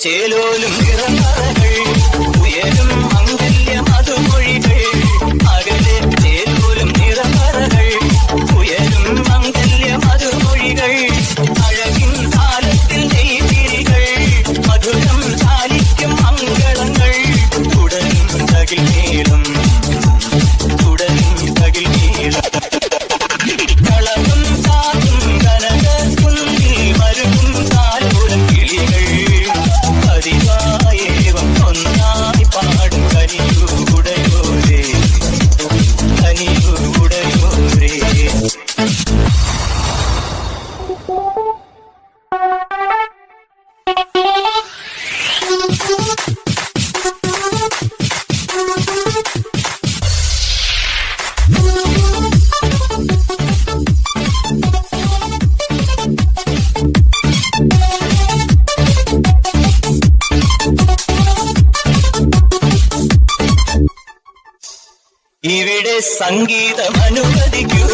ചേലോലും നിറമറകൾ ഉയരും മംഗല്യ മധുമൊഴികൾ അകലെ ചേലോലും നിറമറകൾ ഉയരും മംഗല്യ മധുമൊഴികൾ അഴകിൻ കാലത്തിൽ നെയ്തിരികൾ മധുരം ചാലിക്കും മംഗളങ്ങൾ തുടരും തകിൽ നീളം തുടരും തകിൽ നീളം കളവും കാത്തും കനക കുന്നിൽ മരുകും കാലോരം കിളികൾ പതിവായേവം ഒന്നായി പാടും കനിയുടയോരേ കനിയുടയോരേ. ഇവിടെ സംഗീതം അനുവദിക്കൂ